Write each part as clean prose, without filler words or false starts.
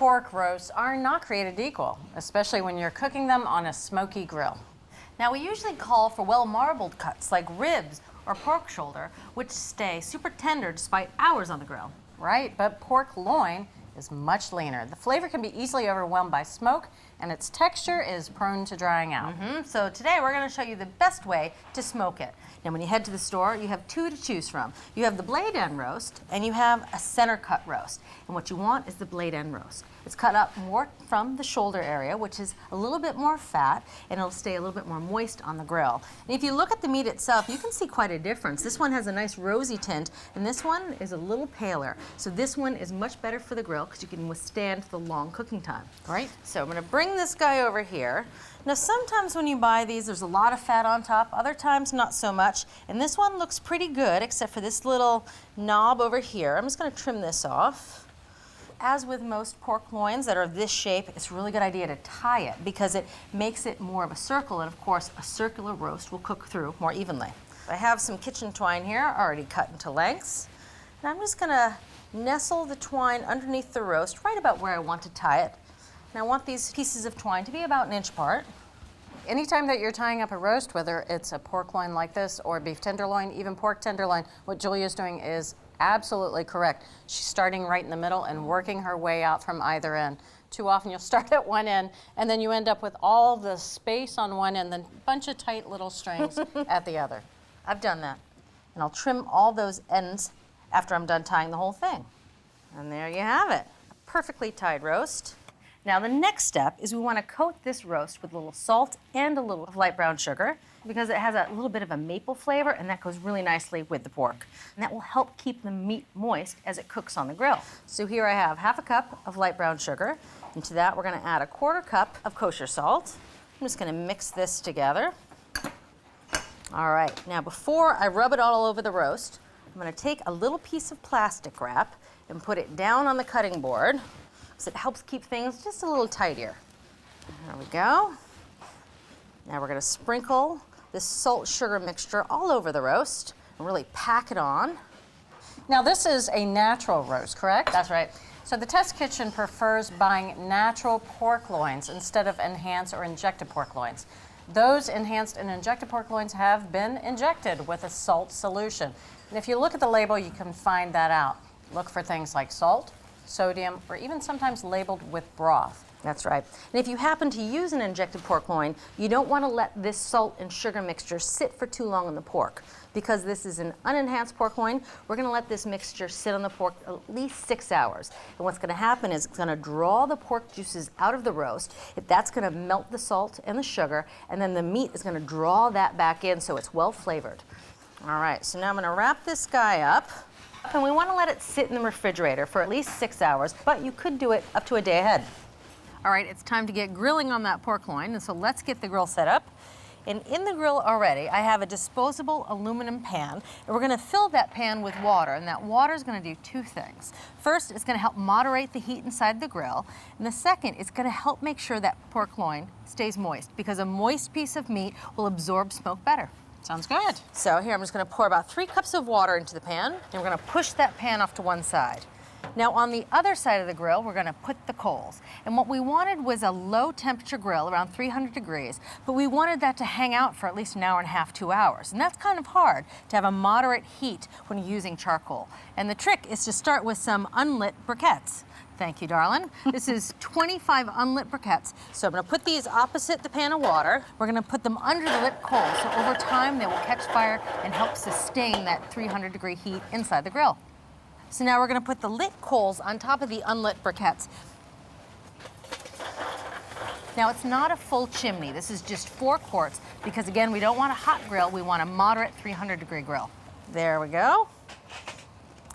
pork roasts are not created equal, especially when you're cooking them on a smoky grill. Now, we usually call for well-marbled cuts like ribs or pork shoulder, which stay super tender despite hours on the grill. Right, but pork loin is much leaner. The flavor can be easily overwhelmed by smoke, and its texture is prone to drying out. So today we're going to show you the best way to smoke it. Now, when you head to the store, you have two to choose from. You have the blade end roast, and you have a center cut roast. And what you want is the blade end roast. It's cut up more from the shoulder area, which is a little bit more fat, and it'll stay a little bit more moist on the grill. And if you look at the meat itself, you can see quite a difference. This one has a nice rosy tint, and this one is a little paler. So this one is much better for the grill because you can withstand the long cooking time. Right? So I'm going to bring this guy over here. Now, sometimes when you buy these, there's a lot of fat on top. Other times, not so much. And this one looks pretty good, except for this little knob over here. I'm just going to trim this off. As with most pork loins that are this shape, it's a really good idea to tie it because it makes it more of a circle, and of course a circular roast will cook through more evenly. I have some kitchen twine here already cut into lengths, and I'm just going to nestle the twine underneath the roast right about where I want to tie it. And I want these pieces of twine to be about 1 inch apart. Anytime that you're tying up a roast, whether it's a pork loin like this or beef tenderloin, even pork tenderloin, what Julia's doing is absolutely correct. She's starting right in the middle and working her way out from either end. Too often you'll start at one end and then you end up with all the space on one end, then a bunch of tight little strings at the other. I've done that. And I'll trim all those ends after I'm done tying the whole thing. And there you have it, a perfectly tied roast. Now the next step is we want to coat this roast with a little salt and a little light brown sugar because it has a little bit of a maple flavor, and that goes really nicely with the pork. And that will help keep the meat moist as it cooks on the grill. So here I have 1/2 cup of light brown sugar, and to that we're going to add 1/4 cup of kosher salt. I'm just going to mix this together. All right, now before I rub it all over the roast, I'm going to take a little piece of plastic wrap and put it down on the cutting board because it helps keep things just a little tighter. There we go. Now we're going to sprinkle this salt sugar mixture all over the roast and really pack it on. Now this is a natural roast, correct? That's right. So the Test Kitchen prefers buying natural pork loins instead of enhanced or injected pork loins. Those enhanced and injected pork loins have been injected with a salt solution. And if you look at the label, you can find that out. Look for things like salt, sodium, or even sometimes labeled with broth. That's right. And if you happen to use an injected pork loin, you don't want to let this salt and sugar mixture sit for too long on the pork. Because this is an unenhanced pork loin, we're going to let this mixture sit on the pork at least 6 hours. And what's going to happen is it's going to draw the pork juices out of the roast. That's going to melt the salt and the sugar, and then the meat is going to draw that back in so it's well flavored. All right, so now I'm going to wrap this guy up. And we want to let it sit in the refrigerator for at least 6 hours, but you could do it up to a day ahead. All right, it's time to get grilling on that pork loin, and so let's get the grill set up. And in the grill already, I have a disposable aluminum pan, and we're going to fill that pan with water, and that water is going to do two things. First, it's going to help moderate the heat inside the grill, and the second, it's going to help make sure that pork loin stays moist, because a moist piece of meat will absorb smoke better. Sounds good. So here, I'm just going to pour about 3 cups of water into the pan, and we're going to push that pan off to one side. Now on the other side of the grill, we're going to put the coals. And what we wanted was a low temperature grill, around 300 degrees, but we wanted that to hang out for at least 1.5 hours, 2 hours. And that's kind of hard to have a moderate heat when you're using charcoal. And the trick is to start with some unlit briquettes. Thank you, darling. This is 25 unlit briquettes. So I'm going to put these opposite the pan of water. We're going to put them under the lit coals, so over time they will catch fire and help sustain that 300-degree heat inside the grill. So now we're going to put the lit coals on top of the unlit briquettes. Now it's not a full chimney. This is just 4 quarts because, again, we don't want a hot grill. We want a moderate 300-degree grill. There we go.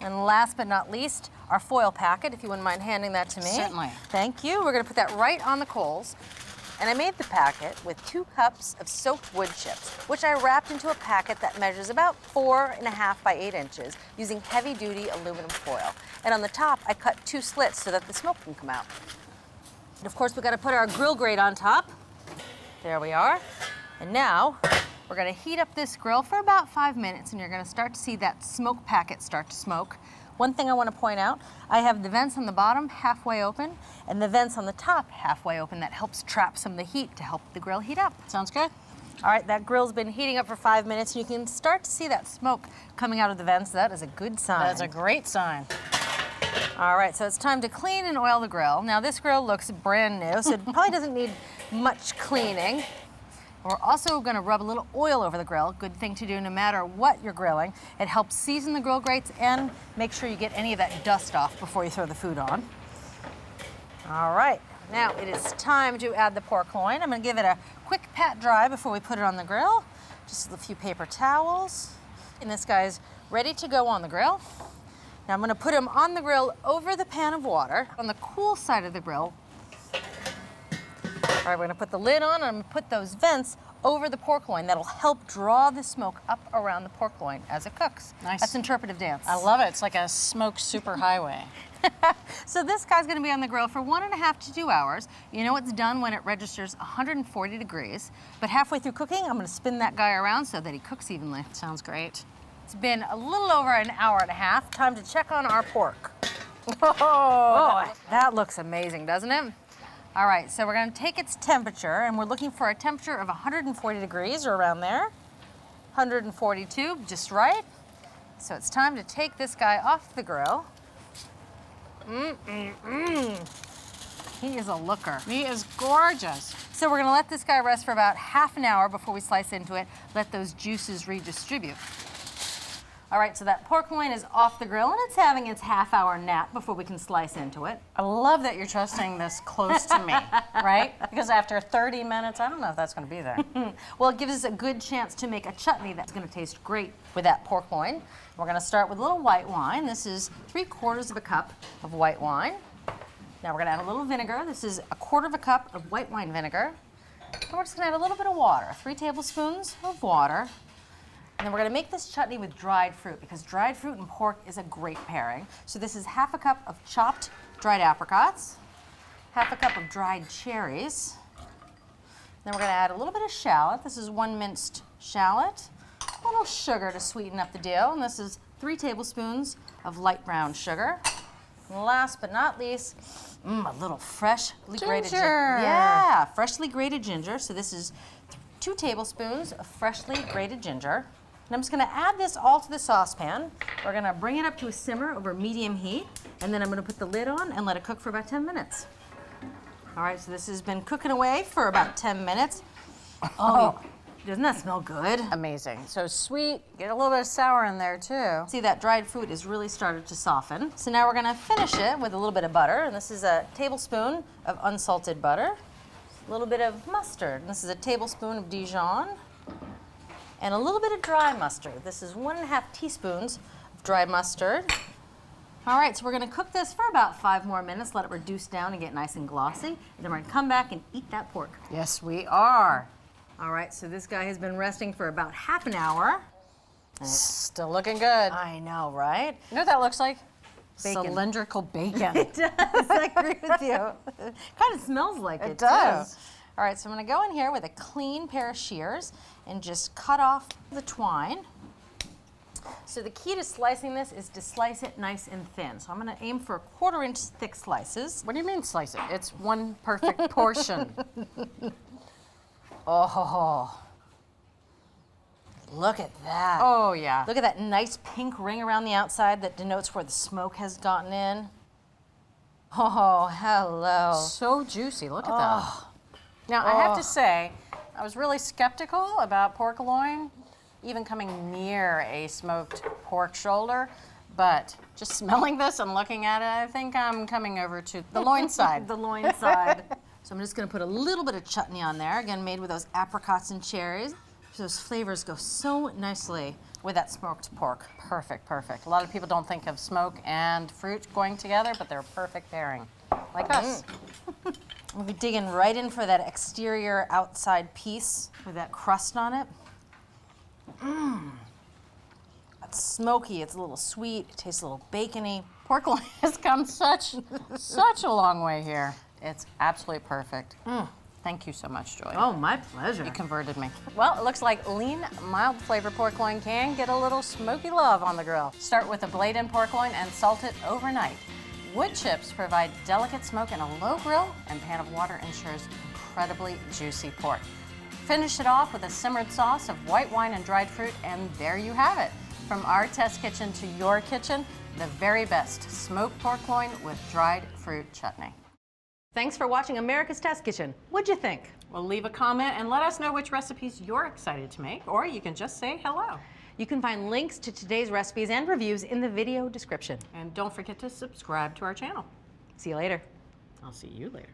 And last but not least, our foil packet, if you wouldn't mind handing that to me. Certainly. Thank you. We're going to put that right on the coals. And I made the packet with 2 cups of soaked wood chips, which I wrapped into a packet that measures about 4.5 by 8 inches using heavy-duty aluminum foil. And on the top, I cut 2 slits so that the smoke can come out. And of course, we've got to put our grill grate on top. There we are. And now, we're going to heat up this grill for about 5 minutes, and you're going to start to see that smoke packet start to smoke. One thing I want to point out, I have the vents on the bottom halfway open and the vents on the top halfway open. That helps trap some of the heat to help the grill heat up. Sounds good. All right, that grill's been heating up for 5 minutes and you can start to see that smoke coming out of the vents. That is a good sign. That's a great sign. All right, so it's time to clean and oil the grill. Now this grill looks brand new, so it probably doesn't need much cleaning. We're also gonna rub a little oil over the grill. Good thing to do no matter what you're grilling. It helps season the grill grates and make sure you get any of that dust off before you throw the food on. All right, now it is time to add the pork loin. I'm gonna give it a quick pat dry before we put it on the grill. Just a few paper towels. And this guy's ready to go on the grill. Now I'm gonna put him on the grill over the pan of water on the cool side of the grill. All right, we're gonna put the lid on and I'm gonna put those vents over the pork loin. That'll help draw the smoke up around the pork loin as it cooks. Nice. That's interpretive dance. I love it. It's like a smoked superhighway. So this guy's gonna be on the grill for 1.5 to 2 hours. You know it's done when it registers 140 degrees, but halfway through cooking, I'm gonna spin that guy around so that he cooks evenly. Sounds great. It's been a little over an hour and a half. Time to check on our pork. Oh, That looks amazing, doesn't it? All right, so we're gonna take its temperature and we're looking for a temperature of 140 degrees or around there. 142, just right. So it's time to take this guy off the grill. He is a looker. he is gorgeous. So we're gonna let this guy rest for about half an hour before we slice into it, let those juices redistribute. All right, so that pork loin is off the grill and it's having its half-hour nap before we can slice into it. I love that you're trusting this close to me, right? Because after 30 minutes, I don't know if that's going to be there. Well, it gives us a good chance to make a chutney that's gonna taste great with that pork loin. We're gonna start with a little white wine. This is 3/4 of a cup of white wine. Now we're gonna add a little vinegar. This is 1/4 cup of white wine vinegar. And we're just gonna add a little bit of water, 3 tablespoons of water. And then we're gonna make this chutney with dried fruit because dried fruit and pork is a great pairing. So this is 1/2 cup of chopped dried apricots, 1/2 cup of dried cherries. Then we're gonna add a little bit of shallot. This is 1 minced shallot, a little sugar to sweeten up the deal, and this is 3 tablespoons of light brown sugar. And last but not least, a little freshly grated Ginger. Yeah, freshly grated ginger. So this is 2 tablespoons of freshly grated ginger. And I'm just gonna add this all to the saucepan. We're gonna bring it up to a simmer over medium heat, and then I'm gonna put the lid on and let it cook for about 10 minutes. All right, so this has been cooking away for about 10 minutes. Oh, doesn't that smell good? Amazing. So sweet, get a little bit of sour in there too. See, that dried fruit has really started to soften. So now we're gonna finish it with a little bit of butter, and this is a tablespoon of unsalted butter, a little bit of mustard, and this is a tablespoon of Dijon, and a little bit of dry mustard. This is 1.5 teaspoons of dry mustard. All right, so we're gonna cook this for about 5 more minutes, let it reduce down and get nice and glossy, and then we're gonna come back and eat that pork. Yes, we are. All right, so this guy has been resting for about half an hour. Still looking good. I know, right? You know what that looks like? Bacon. Cylindrical bacon. It does, I agree with you. Kind of smells like it, does. too. All right, so I'm gonna go in here with a clean pair of shears and just cut off the twine. So the key to slicing this is to slice it nice and thin. So I'm gonna aim for 1/4 inch thick slices. What do you mean slice it? It's one perfect portion. Oh, look at that. Oh, yeah. Look at that nice pink ring around the outside that denotes where the smoke has gotten in. Oh, hello. So juicy. Look at that. Now, I have to say, I was really skeptical about pork loin, even coming near a smoked pork shoulder, but just smelling this and looking at it, I think I'm coming over to the loin side. The loin side. So I'm just gonna put a little bit of chutney on there, again made with those apricots and cherries. Those flavors go so nicely with that smoked pork. Perfect, perfect. A lot of people don't think of smoke and fruit going together, but they're a perfect pairing, like us. We'll be digging right in for that exterior outside piece with that crust on it. It's smoky, it's a little sweet, it tastes a little bacony. Pork loin has come such a long way here. It's absolutely perfect. Thank you so much, Julia. Oh, my pleasure. You converted me. Well, it looks like lean, mild flavor pork loin can get a little smoky love on the grill. Start with a blade-in pork loin and salt it overnight. Wood chips provide delicate smoke in a low grill, and pan of water ensures incredibly juicy pork. Finish it off with a simmered sauce of white wine and dried fruit, and there you have it. From our test kitchen to your kitchen, the very best smoked pork loin with dried fruit chutney. Thanks for watching America's Test Kitchen. What'd you think? Well, leave a comment and let us know which recipes you're excited to make, or you can just say hello. You can find links to today's recipes and reviews in the video description. And don't forget to subscribe to our channel. See you later. I'll see you later.